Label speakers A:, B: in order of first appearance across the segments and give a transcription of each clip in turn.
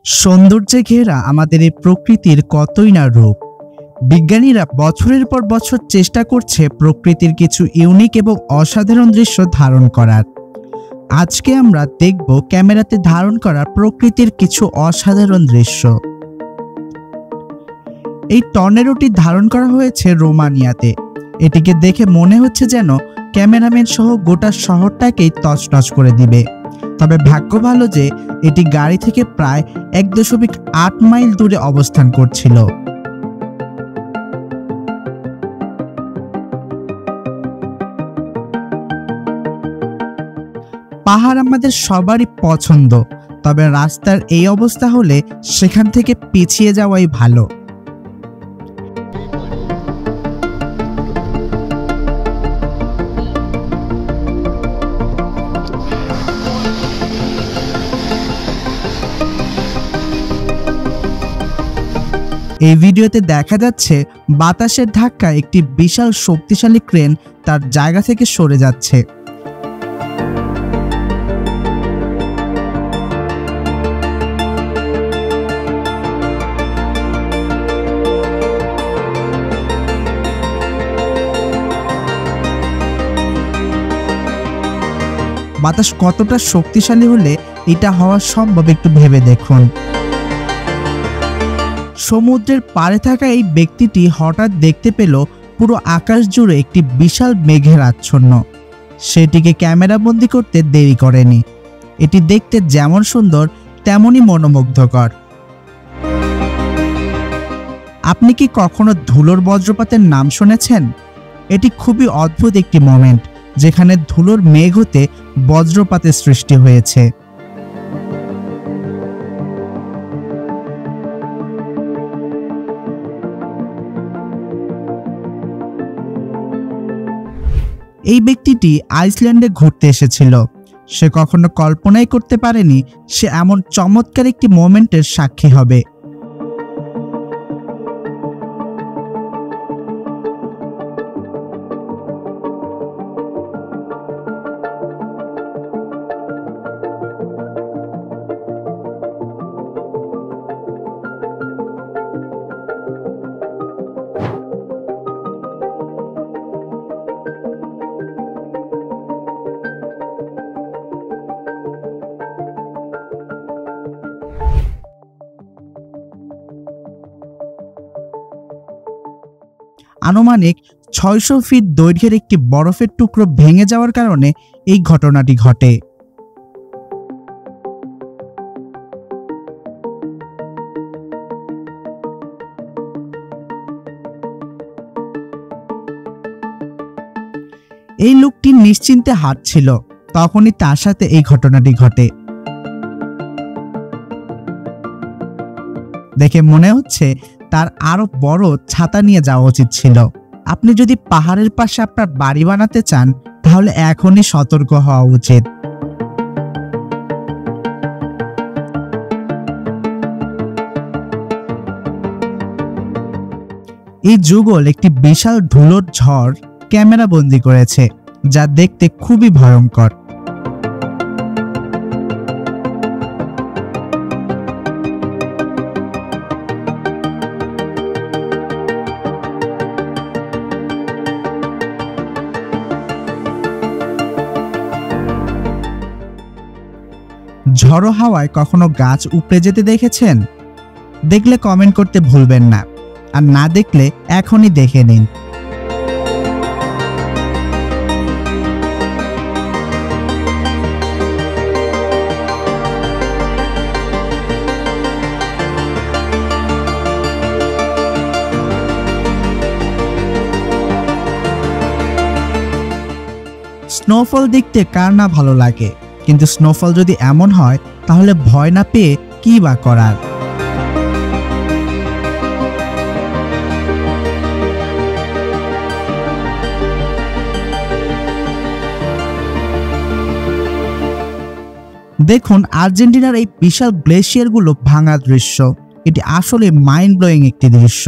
A: সৌন্দর্যে ঘেরা আমাদের এই প্রকৃতির কতই না রূপ। বিজ্ঞানীরা বছরের পর বছর চেষ্টা করছে প্রকৃতির কিছু ইউনিক এবং অসাধারণ দৃশ্য ধারণ করার। আজকে আমরা দেখব ক্যামেরাতে ধারণ করা প্রকৃতির কিছু অসাধারণ দৃশ্য। এই টর্নেডোটি ধারণ করা হয়েছে রোমানিয়াতে। এটিকে দেখে মনে হচ্ছে যেন ক্যামেরাম্যান সহ গোটা শহরটাকেই তছনছ করে দিবে। তবে ভাগ্য ভালো যে এটি গাড়ি থেকে প্রায় 1.8 মাইল দূরে অবস্থান করছিল। পাহাড় আমাদের সবারই পছন্দ, তবে রাস্তার এই অবস্থা হলে সেখান থেকে পিছিয়ে যাওয়াই ভালো। এই ভিডিওতে দেখা যাচ্ছে বাতাসের ধাক্কায় একটি বিশাল শক্তিশালী ক্রেন তার জায়গা থেকে সরে যাচ্ছে। বাতাস কতটা শক্তিশালী হলে এটা হওয়া সম্ভব একটু ভেবে দেখুন। সমুদ্রের পাড়ে থাকা এই ব্যক্তিটি হঠাৎ দেখতে পেল পুরো আকাশ জুড়ে একটি বিশাল মেঘের আচ্ছন্ন। সেটিকে ক্যামেরাবন্দি করতে দেরি করেনি। এটি দেখতে যেমন সুন্দর তেমনই মনোমুগ্ধকর। আপনি কি কখনো ধুলোর বজ্রপাতের নাম শুনেছেন? এটি খুবই অদ্ভুত একটি মোমেন্ট, যেখানে ধুলোর মেঘ হতে বজ্রপাতের সৃষ্টি হয়েছে। এই ব্যক্তিটি আইসল্যান্ডে ঘুরতে এসেছিল। সে কখনো কল্পনাই করতে পারেনি সে এমন চমৎকার একটি মোমেন্টের সাক্ষী হবে। আনুমানিক 600 ফিট দৈর্ঘ্যের একটি বরফের টুকরো ভেঙে যাওয়ার কারণে এই ঘটনাটি ঘটে। এই লোকটি নিশ্চিন্তে হাঁটছিল, তখনই তার সাথে এই ঘটনাটি ঘটে। দেখে মনে হচ্ছে তার আরো বড় ছাতা নিয়ে যাওয়া উচিত ছিল। আপনি যদি পাহাড়ের পাশে আপনার বাড়ি বানাতে চান, তাহলে এখনই সতর্ক হওয়া উচিত। এই যুগল একটি বিশাল ধুলোর ঝড় ক্যামেরা বন্দি করেছে, যা দেখতে খুবই ভয়ঙ্কর। ঝড়ো হাওয়ায় কখনো গাছ উপড়ে যেতে দেখেছেন? দেখলে কমেন্ট করতে ভুলবেন না, আর না দেখলে এখনই দেখে নিন। স্নোফল দেখতে কার না ভালো লাগে, কিন্তু স্নোফল যদি এমন হয় তাহলে ভয় না পেয়ে কি বা করার। দেখুন আর্জেন্টিনার এই বিশাল গ্লেশিয়ারগুলো ভাঙা দৃশ্য। এটি আসলে মাইন্ড ব্লোয়িং একটি দৃশ্য।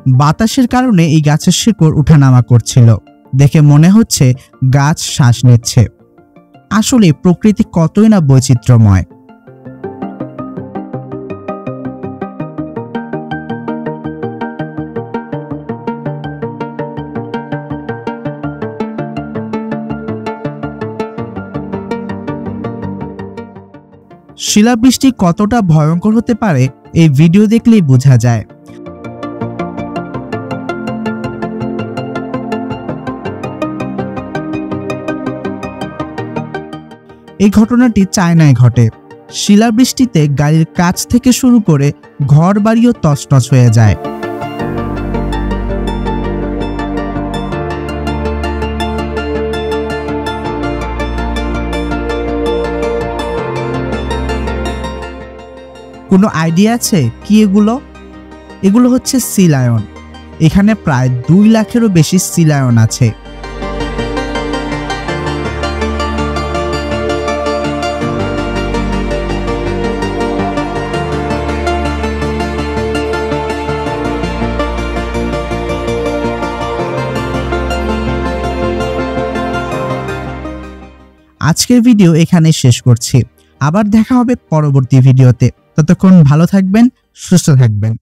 A: বাতাসের কারণে এই গাছের শিকড় ওঠানামা করছিল। দেখে মনে হচ্ছে গাছ শ্বাস নিচ্ছে। আসলে প্রকৃতি কতই না বৈচিত্র্যময়। শিলাবৃষ্টি কতটা ভয়ঙ্কর হতে পারে এই ভিডিও দেখলেই বোঝা যায়। এই ঘটনাটি চায়নায় ঘটে। শিলাবৃষ্টিতে গাড়ির কাচ থেকে শুরু করে ঘর বাড়িও তছনছ হয়ে যায়। কোনো আইডিয়া আছে কি এগুলো? এগুলো হচ্ছে সি লায়ন। এখানে প্রায় 2 লাখেরও বেশি সি লায়ন আছে। আজকের ভিডিও এখানে শেষ করছি। আবার দেখা হবে পরবর্তী ভিডিওতে। ততক্ষণ ভালো থাকবেন, সুস্থ থাকবেন।